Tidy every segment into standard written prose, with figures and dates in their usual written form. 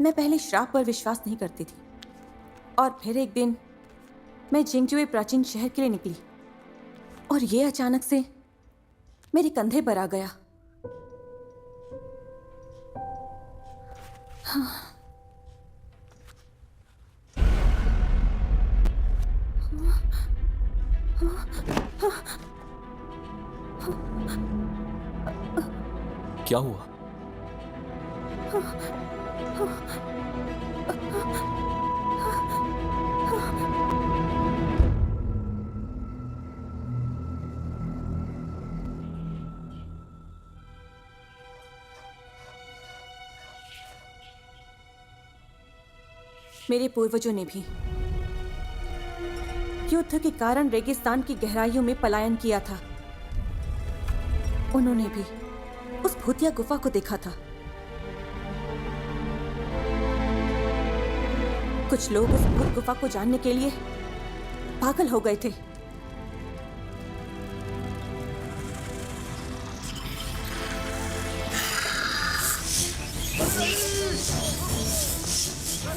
मैं पहले श्राप पर विश्वास नहीं करती थी, और फिर एक दिन मैं जिंगजुए प्राचीन शहर के लिए निकली और ये अचानक से मेरे कंधे पर आ गया। क्या हुआ? मेरे पूर्वजों ने भी युद्ध के कारण रेगिस्तान की गहराइयों में पलायन किया था। उन्होंने भी उस भूतिया गुफा को देखा था। कुछ लोग उस भूत गुफा को जानने के लिए पागल हो गए थे।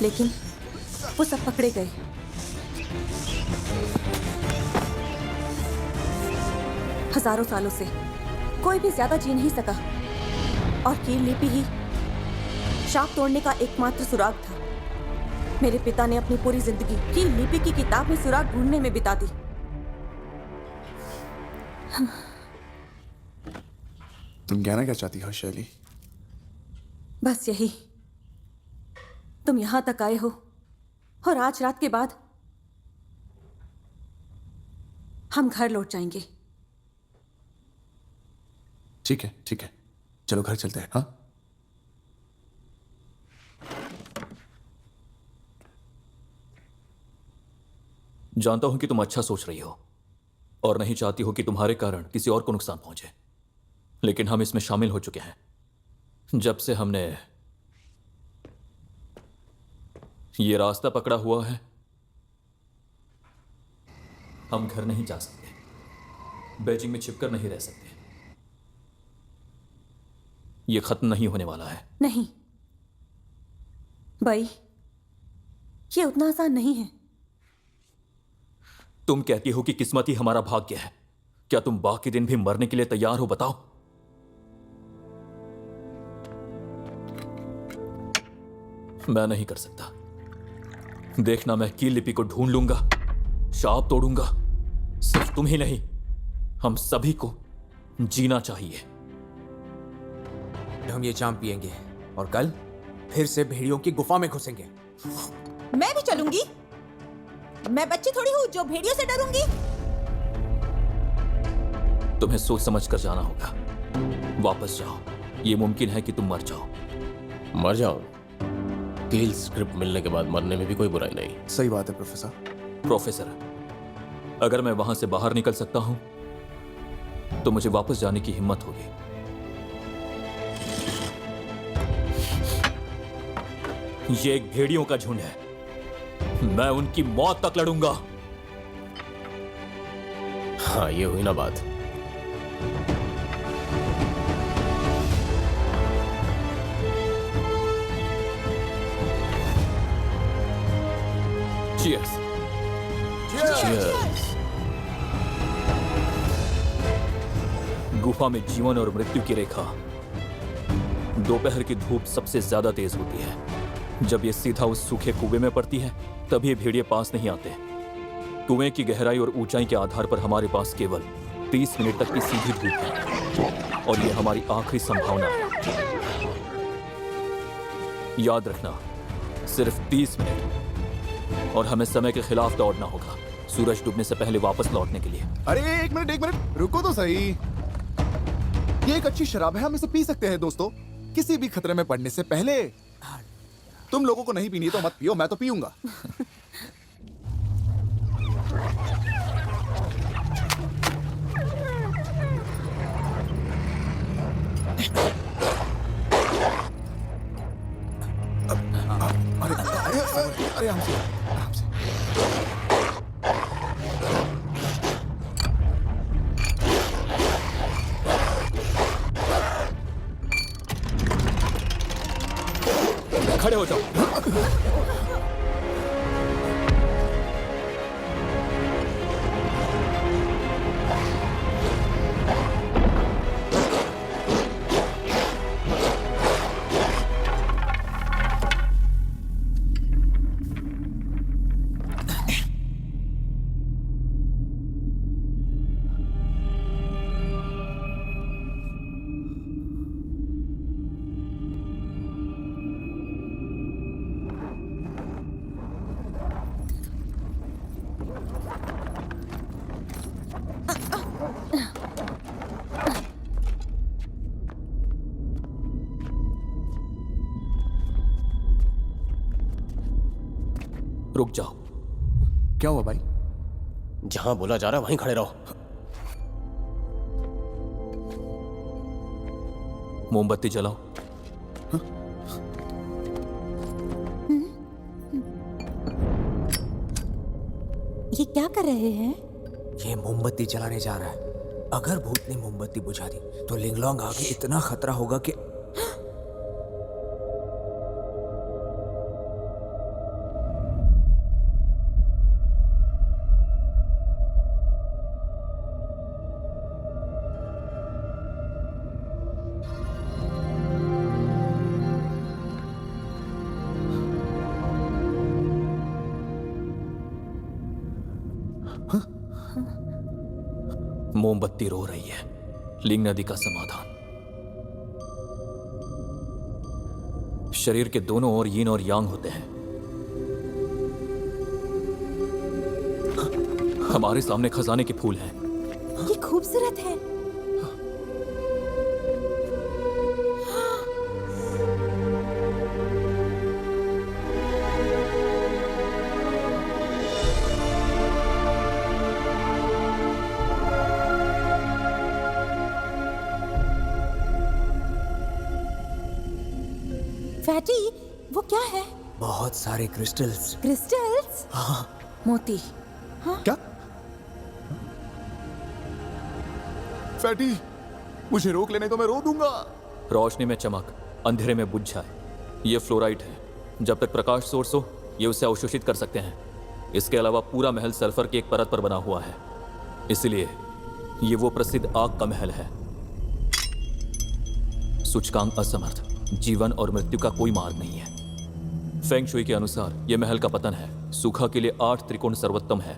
लेकिन वो सब पकड़े गए। हजारों सालों से कोई भी ज्यादा जी नहीं सका, और कील लिपि ही शाप तोड़ने का एकमात्र सुराग था। मेरे पिता ने अपनी पूरी जिंदगी कील लिपि की किताब में सुराग ढूंढने में बिता दी। तुम कहना क्या चाहती हो शैली? बस यही, तुम यहां तक आए हो और आज रात के बाद हम घर लौट जाएंगे। ठीक है, चलो घर चलते हैं। हाँ, जानता हूं कि तुम अच्छा सोच रही हो और नहीं चाहती हो कि तुम्हारे कारण किसी और को नुकसान पहुंचे, लेकिन हम इसमें शामिल हो चुके हैं। जब से हमने ये रास्ता पकड़ा हुआ है, हम घर नहीं जा सकते, बेजिंग में छिपकर नहीं रह सकते। ये खत्म नहीं होने वाला है। नहीं भाई, ये उतना आसान नहीं है। तुम कहती हो कि किस्मत ही हमारा भाग्य है। क्या तुम बाकी दिन भी मरने के लिए तैयार हो? बताओ। मैं नहीं कर सकता। देखना, मैं कील लिपि को ढूंढ लूंगा, शाप तोड़ूंगा। सिर्फ तुम ही नहीं, हम सभी को जीना चाहिए। हम ये जाम पिएंगे और कल फिर से भेड़ियों की गुफा में घुसेंगे। मैं भी चलूंगी। मैं बच्ची थोड़ी हूँ जो भेड़ियों से डरूंगी। तुम्हें सोच समझ कर जाना होगा। वापस जाओ। ये मुमकिन है कि तुम मर जाओ। मर जाओ? कील स्क्रिप्ट मिलने के बाद मरने में भी कोई बुराई नहीं। सही बात है प्रोफेसर। प्रोफेसर, अगर मैं वहां से बाहर निकल सकता हूं तो मुझे वापस जाने की हिम्मत होगी। ये एक भेड़ियों का झुंड है। मैं उनकी मौत तक लड़ूंगा। हाँ, ये हुई ना बात। Cheers. Cheers. गुफा में जीवन और मृत्यु की रेखा दोपहर की धूप सबसे ज्यादा तेज होती है। जब ये सीधा उस सूखे कुएं में पड़ती है, तब ये भेड़िए पास नहीं आते। कुएं की गहराई और ऊंचाई के आधार पर हमारे पास केवल 30 मिनट तक की सीधी धूप है, और ये हमारी आखिरी संभावना है। याद रखना, सिर्फ 30 मिनट, और हमें समय के खिलाफ दौड़ना होगा, सूरज डूबने से पहले वापस लौटने के लिए। अरे एक मिनट, रुको तो सही। ये एक अच्छी शराब है, हम इसे पी सकते हैं दोस्तों, किसी भी खतरे में पड़ने से पहले। तुम लोगों को नहीं पीनी तो मत पियो, मैं तो पीऊंगा। अरे हमसे खड़े हो जाओ। रुक जाओ। क्या हुआ भाई? जहां बोला जा रहा है वहीं खड़े रहो। मोमबत्ती जलाओ। ये क्या कर रहे हैं? ये मोमबत्ती जलाने जा रहा है। अगर भूत ने मोमबत्ती बुझा दी तो लिंगलोंग आगे इतना खतरा होगा कि मोमबत्ती रो रही है। लिंग नदी का समाधान। शरीर के दोनों ओर यीन और यांग होते हैं। हमारे सामने खजाने के फूल हैं। ये खूबसूरत है। फैटी, वो क्या है? बहुत सारे क्रिस्टल्स। क्रिस्टल्स? मोती। क्या? फैटी, मुझे रोक लेने तो मैं रो दूंगा। रोशनी में चमक, अंधेरे में बुझ जाए। ये फ्लोराइड है। जब तक प्रकाश सोर्स हो, ये उसे अवशोषित कर सकते हैं। इसके अलावा पूरा महल सल्फर की एक परत पर बना हुआ है। इसलिए ये वो प्रसिद्ध आग का महल है। सूचकांक असमर्थ। जीवन और मृत्यु का कोई मार्ग नहीं है। फेंग शुई के अनुसार यह महल का पतन है। सुखा के लिए 8 त्रिकोण सर्वोत्तम है।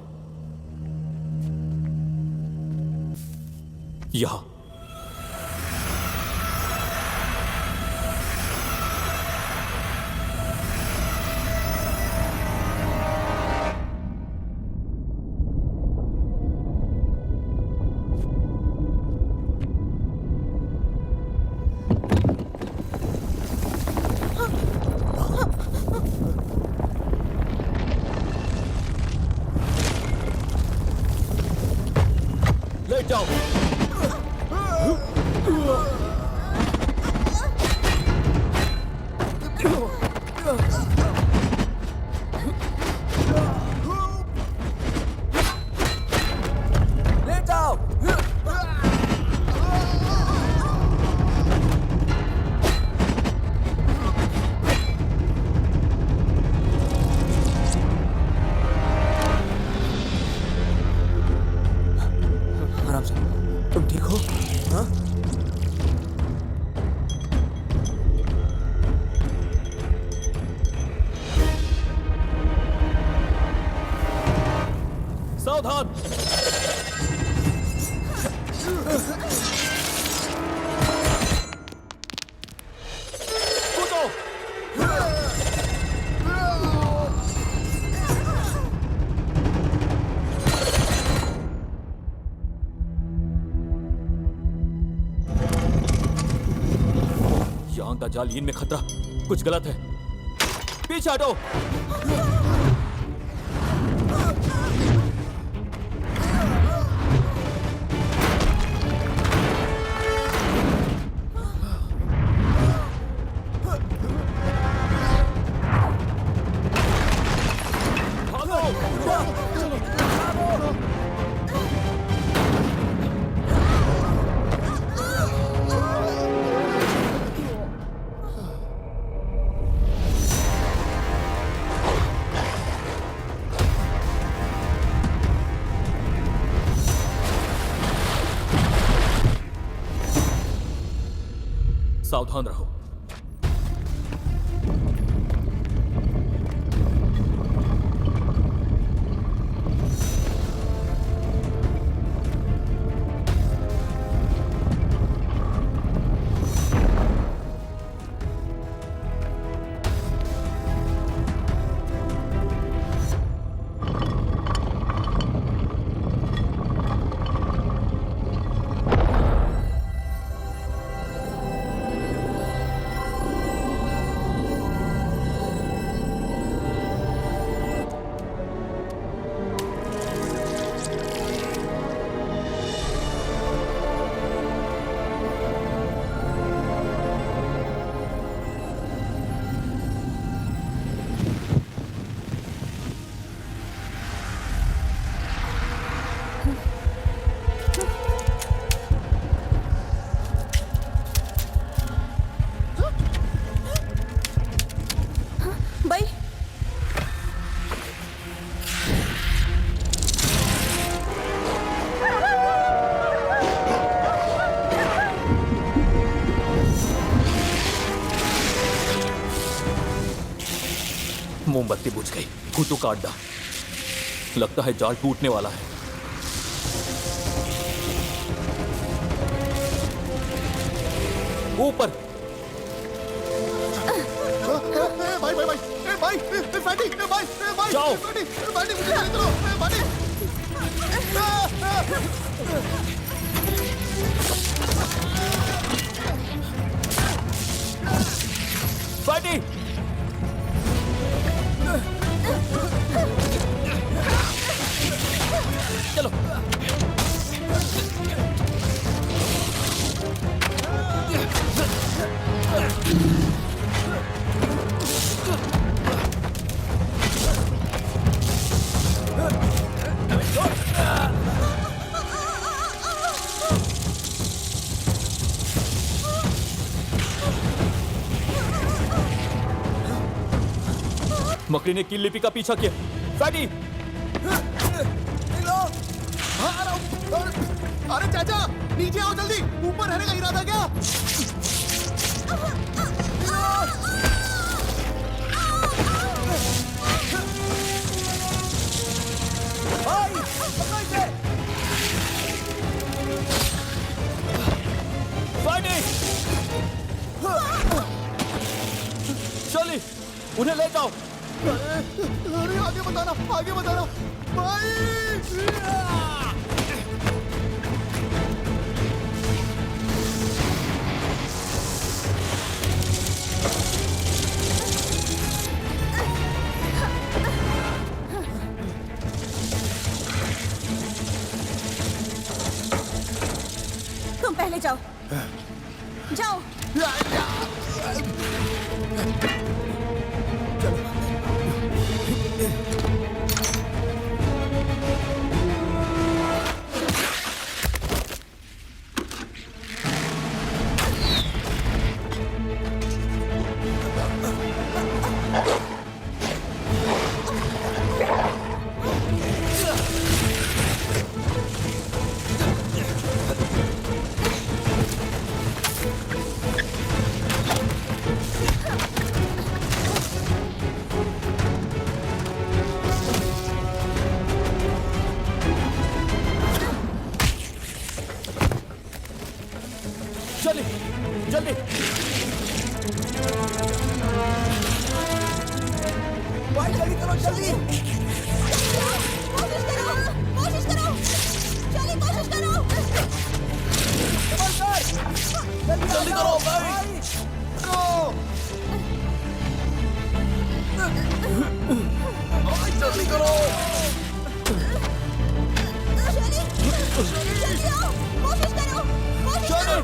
यहां ले जाओ। ले जाओ। आराम से। तुम ठीक हो? हाँ? सावधान। कूदो। यहां का जाल यीन में खतरा। कुछ गलत है। पीछे हटो। सावधान रहो। भाई मोमबत्ती बुझ गई। भूतों का अड्डा। लगता है जाल टूटने वाला है। ऊपर। भाई भाई भाई भाई फैटी भाई भाई जाओ। फैटी मुझे लेने चलो फैटी। फाइटी। चलो। मकड़ी ने किल लिपि का पीछा किया। फाइटी। अरे चाचा नीचे आओ जल्दी। ऊपर रहने का इरादा क्या? फाइटी। चली उन्हें ले जाओ। अरे आगे बताना भाई। तुम पहले जाओ। जाओ। चली जल्दी। भाई जल्दी करो जल्दी। कोशिश करो। चलिए कोशिश करो। जल्दी करो भाई। जल्दी करो। जल्दी आओ। कोशिश करो। चली।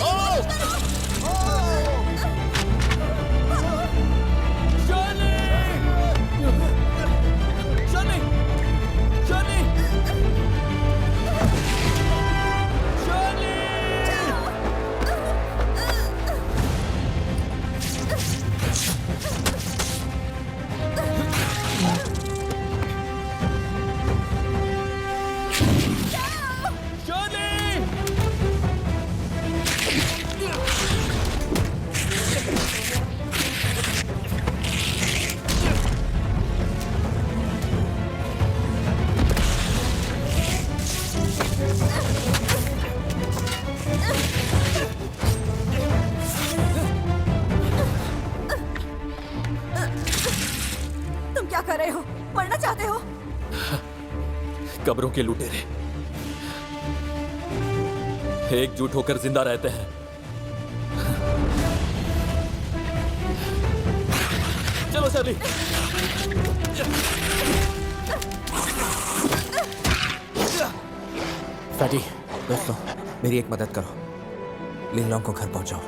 आओ। चली। चली। क्या कर रहे हो? मरना चाहते हो? कब्रों के लुटेरे एकजुट होकर जिंदा रहते हैं। चलो शर्ली। फैटी, दोस्तों मेरी एक मदद करो, लिंगलोंग को घर पहुंचाओ।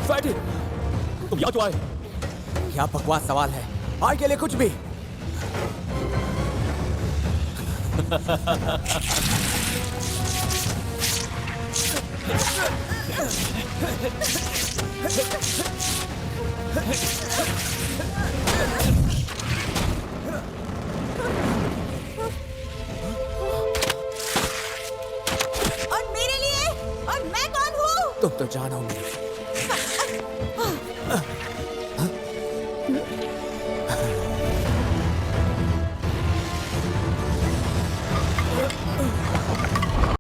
फैटी, तुम यहाँ क्यों आए? क्या बकवास सवाल है, आय के लिए कुछ भी। और मेरे लिए? और मैं कौन हूँ? तुम तो जानो मेरी।